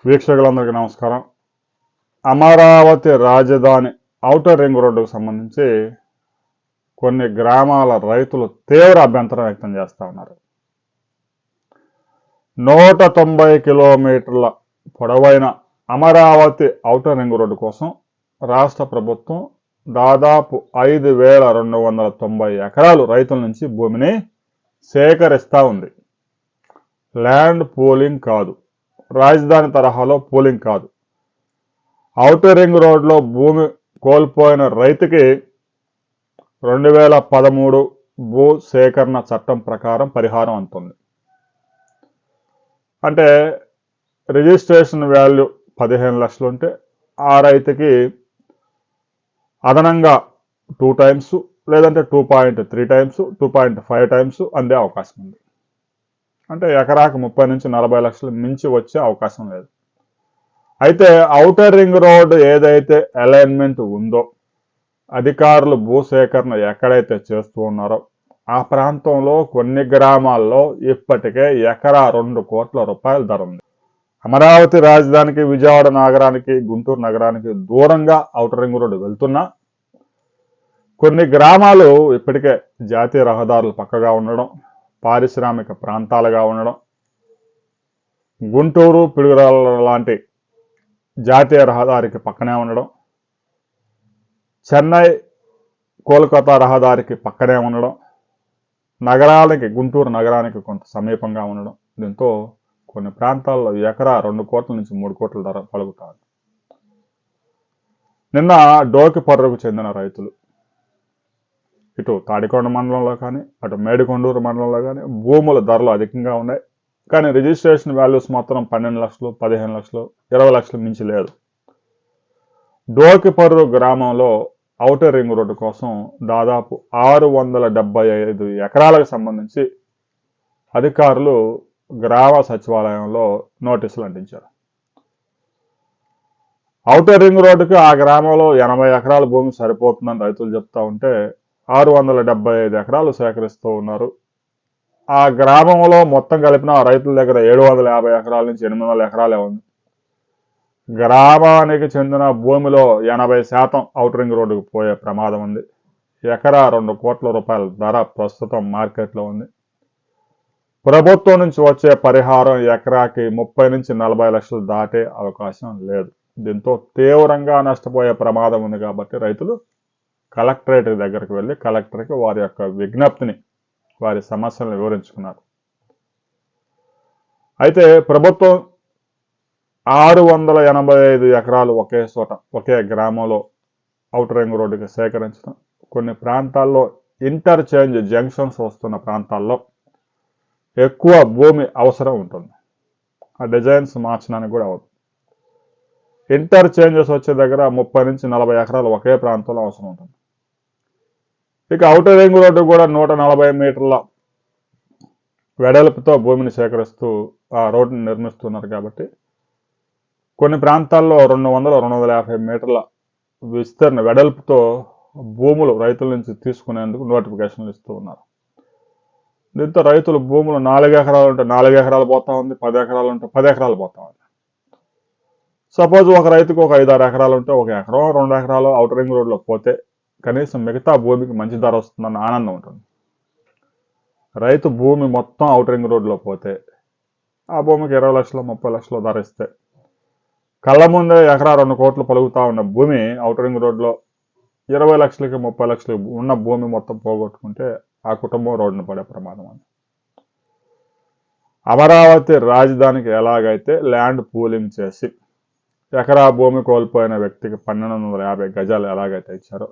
వీక్షకులందరికీ నమస్కారం. అమరావతి రాజధాని ఔటర్ రింగ్ రోడ్డుకు సంబంధించి కొన్ని గ్రామాల రైతులు తీవ్ర అభ్యంతరం వ్యక్తం చేస్తూ ఉన్నారు. 190 కిలోమీటర్ల పొడవైన అమరావతి ఔటర్ రింగ్ రోడ్డు కోసం రాష్ట్ర ప్రభుత్వం దాదాపు 5,290 ఎకరాలు రైతుల నుంచి భూమిని సేకరిస్తూ ఉంది. ల్యాండ్ పూలింగ్ కాదు, రాజధాని తరహాలో పూలింగ్ కాదు. ఔటర్ రింగ్ రోడ్లో భూమి కోల్పోయిన రైతుకి 2013 భూ సేకరణ చట్టం ప్రకారం పరిహారం అందుతుంది. అంటే రిజిస్ట్రేషన్ వాల్యూ 15 లక్షలు ఉంటే ఆ రైతుకి అదనంగా 2 టైమ్స్ లేదంటే 2.3 టైమ్స్ 2.5 టైమ్స్ అందే అవకాశం ఉంది. అంటే ఎకరాకు 30 నుంచి 40 లక్షలు మించి వచ్చే అవకాశం లేదు. అయితే ఔటర్ రింగ్ రోడ్ ఏదైతే అలైన్మెంట్ ఉందో, అధికారులు భూసేకరణ ఎక్కడైతే చేస్తూ ఉన్నారో ఆ ప్రాంతంలో కొన్ని గ్రామాల్లో ఇప్పటికే ఎకరా 2 కోట్ల రూపాయల ధర ఉంది. అమరావతి రాజధానికి, విజయవాడ నగరానికి, గుంటూరు నగరానికి దూరంగా ఔటర్ రింగ్ రోడ్డు వెళ్తున్నా కొన్ని గ్రామాలు ఇప్పటికే జాతీయ రహదారులు పక్కగా ఉండడం, పారిశ్రామిక ప్రాంతాలుగా ఉండడం, గుంటూరు పిడుగురాళ్ళ లాంటి జాతీయ రహదారికి పక్కనే ఉండడం, చెన్నై కోల్కతా రహదారికి పక్కనే ఉండడం, నగరానికి గుంటూరు నగరానికి కొంత సమీపంగా ఉండడం, దీంతో కొన్ని ప్రాంతాల్లో ఎకరా 2 కోట్ల నుంచి 3 కోట్ల ధర పలుకుతారు. నిన్న డోకిపర్రుకు చెందిన రైతులు ఇటు తాడికొండ మండలంలో కానీ అటు మేడికొండూరు మండలంలో కానీ భూముల ధరలు అధికంగా ఉన్నాయి. కానీ రిజిస్ట్రేషన్ వాల్యూస్ మాత్రం 12 లక్షలు, 15 లక్షలు, 20 లక్షలు మించి లేదు. డోకిపర్రు గ్రామంలో ఔటర్ రింగ్ రోడ్డు కోసం దాదాపు 675 ఎకరాలకు సంబంధించి అధికారులు గ్రామ సచివాలయంలో నోటీసులు అంటించారు. ఔటర్ రింగ్ రోడ్డుకి ఆ గ్రామంలో 80 ఎకరాల భూమి సరిపోతుందని రైతులు చెప్తా ఉంటే 675 ఎకరాలు సేకరిస్తూ ఉన్నారు. ఆ గ్రామంలో మొత్తం కలిపిన రైతుల దగ్గర 750 ఎకరాల నుంచి 800 ఎకరాలే ఉంది. గ్రామానికి చెందిన భూమిలో 80% ఔటర్ రింగ్ రోడ్డుకు పోయే ప్రమాదం ఉంది. ఎకరా 2 కోట్ల రూపాయల ధర ప్రస్తుతం మార్కెట్లో ఉంది. ప్రభుత్వం నుంచి వచ్చే పరిహారం ఎకరాకి 30 నుంచి 40 లక్షలు దాటే అవకాశం లేదు. దీంతో తీవ్రంగా నష్టపోయే ప్రమాదం ఉంది. కాబట్టి రైతులు కలెక్టరేట్ దగ్గరికి వెళ్ళి కలెక్టర్కి వారి యొక్క విజ్ఞప్తిని, వారి సమస్యలను వివరించుకున్నారు. అయితే ప్రభుత్వం 685 ఎకరాలు ఒకే చోట ఒకే గ్రామంలో ఔటర్ రింగ్ రోడ్డుకి సేకరించడం, కొన్ని ప్రాంతాల్లో ఇంటర్చేంజ్ జంక్షన్స్ వస్తున్న ప్రాంతాల్లో ఎక్కువ భూమి అవసరం ఉంటుంది. ఆ డిజైన్స్ మార్చడానికి కూడా అవుతుంది. ఇంటర్చేంజెస్ వచ్చే దగ్గర 30 నుంచి 40 ఎకరాలు ఒకే ప్రాంతంలో అవసరం ఉంటుంది. ఇక ఔటర్ రింగ్ రోడ్డు కూడా 140 మీటర్ల వెడల్పుతో భూమిని సేకరిస్తూ ఆ రోడ్డుని నిర్మిస్తున్నారు. కాబట్టి కొన్ని ప్రాంతాల్లో 200-250 మీటర్ల విస్తరణ వెడల్పుతో భూములు రైతుల నుంచి తీసుకునేందుకు నోటిఫికేషన్లు ఇస్తూ ఉన్నారు. దీంతో రైతులు భూములు 4 ఎకరాలు ఉంటే 4 ఎకరాలు పోతా ఉంది, 10 ఎకరాలు ఉంటే 10 ఎకరాలు పోతా ఉంది. సపోజ్ ఒక రైతుకు ఒక 5-6 ఎకరాలు ఉంటే 1 ఎకరం 2 ఎకరాలు ఔటర్ రింగ్ రోడ్లో పోతే కనీసం మిగతా భూమికి మంచి ధర వస్తుందన్న ఆనందం ఉంటుంది. రైతు భూమి మొత్తం ఔటర్ రింగ్ రోడ్లో పోతే ఆ భూమికి 20 లక్షలు 30 లక్షలు ధర ఇస్తే కళ్ళ ముందే ఎకరా 2 కోట్లు పలుకుతా ఉన్న భూమి ఔటర్ రింగ్ రోడ్లో 20 లక్షలకి 30 లక్షలకి ఉన్న భూమి మొత్తం పోగొట్టుకుంటే ఆ కుటుంబం రోడ్డును పడే ప్రమాదం ఉంది. అమరావతి రాజధానికి ఎలాగైతే ల్యాండ్ పూలింగ్ చేసి ఎకరా భూమి కోల్పోయిన వ్యక్తికి 1250 గజాలు ఎలాగైతే ఇచ్చారో,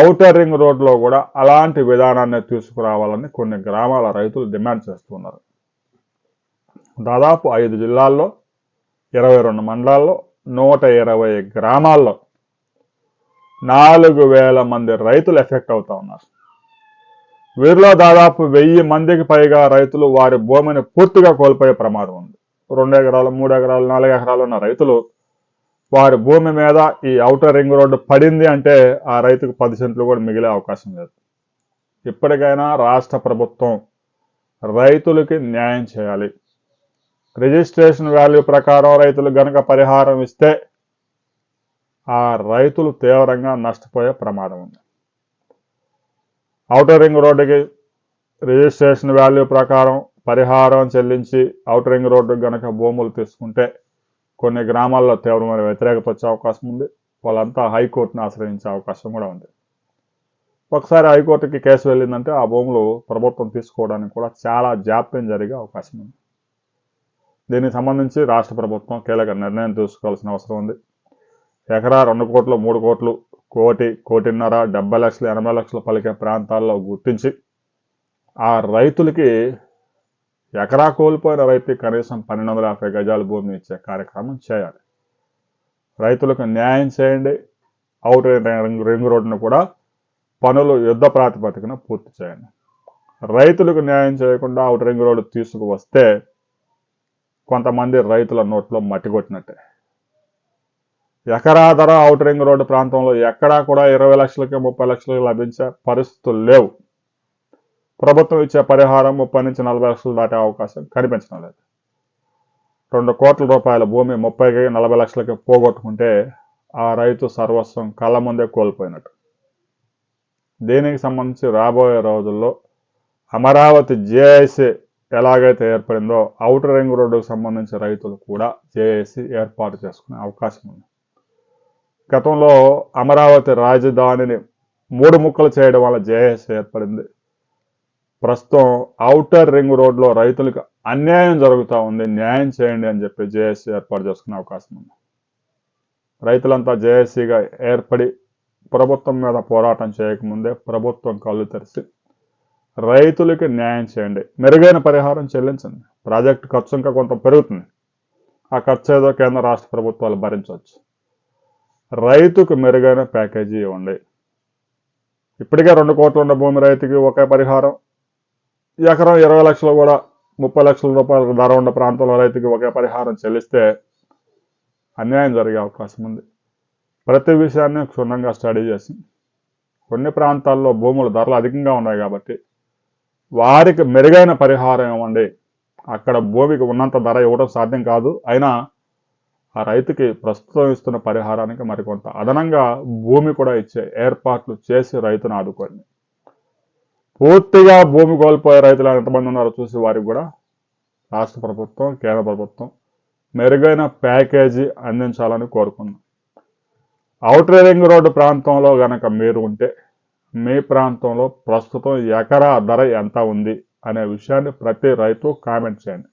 ఔటర్ రింగ్ రోడ్లో కూడా అలాంటి విధానాన్ని తీసుకురావాలని కొన్ని గ్రామాల రైతులు డిమాండ్ చేస్తున్నారు. దాదాపు 5 జిల్లాల్లో 22 మండలాల్లో 120 గ్రామాల్లో 4,000 మంది రైతులు ఎఫెక్ట్ అవుతా ఉన్నారు. వీరిలో దాదాపు 1000 మందికి పైగా రైతులు వారి భూమిని పూర్తిగా కోల్పోయే ప్రమాదం ఉంది. 2 ఎకరాలు 3 ఎకరాలు 4 ఎకరాలు ఉన్న రైతులు వారి భూమి మీద ఈ ఔటర్ రింగ్ రోడ్డు పడింది అంటే ఆ రైతుకు 10 సెంట్లు కూడా మిగిలే అవకాశం లేదు. ఇప్పటికైనా రాష్ట్ర ప్రభుత్వం రైతులకి న్యాయం చేయాలి. రిజిస్ట్రేషన్ వాల్యూ ప్రకారం రైతులు గనక పరిహారం ఇస్తే ఆ రైతులు తీవ్రంగా నష్టపోయే ప్రమాదం ఉంది. ఔటర్ రింగ్ రోడ్డుకి రిజిస్ట్రేషన్ వాల్యూ ప్రకారం పరిహారం చెల్లించి ఔటర్ రింగ్ రోడ్డుకి గనక భూములు తీసుకుంటే కొన్ని గ్రామాల్లో తీవ్రమైన వ్యతిరేకత వచ్చే అవకాశం ఉంది. వాళ్ళంతా హైకోర్టును ఆశ్రయించే అవకాశం కూడా ఉంది. ఒకసారి హైకోర్టుకి కేసు వెళ్ళిందంటే ఆ భూములు ప్రభుత్వం తీసుకోవడానికి కూడా చాలా జాప్యం జరిగే అవకాశం ఉంది. దీనికి సంబంధించి రాష్ట్ర ప్రభుత్వం కీలక నిర్ణయం తీసుకోవాల్సిన అవసరం ఉంది. ఎకరా 2 కోట్లు 3 కోట్లు కోటి కోటిన్నర 70 లక్షలు 80 లక్షలు పలికే ప్రాంతాల్లో గుర్తించి ఆ రైతులకి ఎకరా కోల్పోయిన రైతుకి కనీసం 1250 గజాల భూమి ఇచ్చే కార్యక్రమం చేయాలి. రైతులకు న్యాయం చేయండి. ఔటర్ రింగ్ రోడ్డును కూడా పనులు యుద్ధ ప్రాతిపదికన పూర్తి చేయండి. రైతులకు న్యాయం చేయకుండా ఔటర్ రింగ్ రోడ్డు తీసుకువస్తే కొంతమంది రైతుల నోట్లో మట్టి కొట్టినట్టే. ఎకరా ధర ఔటర్ రింగ్ రోడ్డు ప్రాంతంలో ఎక్కడా కూడా 20 లక్షలకి 30 లక్షలకి లభించే పరిస్థితులు లేవు. ప్రభుత్వం ఇచ్చే పరిహారం 30 నుంచి 40 లక్షలు దాటే అవకాశం కనిపించడం లేదు. 2 కోట్ల రూపాయల భూమి 30కి 40 లక్షలకి పోగొట్టుకుంటే ఆ రైతు సర్వస్వం కళ్ళ ముందే కోల్పోయినట్టు. దీనికి సంబంధించి రాబోయే రోజుల్లో అమరావతి జేఏసీ ఎలాగైతే ఏర్పడిందో ఔటర్ రింగ్ రోడ్డుకు సంబంధించి రైతులు కూడా జేఏసీ ఏర్పాటు చేసుకునే అవకాశం ఉంది. గతంలో అమరావతి రాజధానిని 3 ముక్కలు చేయడం వల్ల జేఏసీ ఏర్పడింది. ప్రస్తుతం ఔటర్ రింగ్ రోడ్లో రైతులకు అన్యాయం జరుగుతూ ఉంది, న్యాయం చేయండి అని చెప్పి జేఏసీ ఏర్పాటు చేసుకునే అవకాశం ఉంది. రైతులంతా జేఏసీగా ఏర్పడి ప్రభుత్వం మీద పోరాటం చేయకముందే ప్రభుత్వం కళ్ళు తెరిచి రైతులకి న్యాయం చేయండి, మెరుగైన పరిహారం చెల్లించండి. ప్రాజెక్టు ఖర్చు ఇంకా కొంత పెరుగుతుంది, ఆ ఖర్చు ఏదో కేంద్ర రాష్ట్ర ప్రభుత్వాలు భరించవచ్చు. రైతుకు మెరుగైన ప్యాకేజీ ఇవ్వండి. ఇప్పటికే 2 కోట్లు ఉన్న భూమి రైతుకి ఒకే పరిహారం, ఎకరం 20 లక్షలు కూడా 30 లక్షల రూపాయలకు ధర ఉన్న ప్రాంతంలో రైతుకి ఒకే పరిహారం చెల్లిస్తే అన్యాయం జరిగే అవకాశం ఉంది. ప్రతి విషయాన్ని క్షుణ్ణంగా స్టడీ చేసి కొన్ని ప్రాంతాల్లో భూముల ధరలు అధికంగా ఉన్నాయి కాబట్టి వారికి మెరుగైన పరిహారం ఇవ్వండి. అక్కడ భూమికి ఉన్నంత ధర ఇవ్వడం సాధ్యం కాదు, అయినా ఆ రైతుకి ప్రస్తుతం ఇస్తున్న పరిహారానికి మరికొంత అదనంగా భూమి కూడా ఇచ్చే ఏర్పాట్లు చేసి రైతును ఆదుకోండి. పూర్తిగా భూమి కోల్పోయే రైతులు ఎంతమంది ఉన్నారో చూసి వారికి కూడా రాష్ట్ర ప్రభుత్వం కేంద్ర ప్రభుత్వం మెరుగైన ప్యాకేజీ అందించాలని కోరుకున్నాం. ఔటర్ రింగ్ రోడ్డు ప్రాంతంలో గనక మీరు ఉంటే మీ ప్రాంతంలో ప్రస్తుతం ఎకరా ధర ఎంత ఉంది అనే విషయాన్ని ప్రతి రైతు కామెంట్ చేయండి.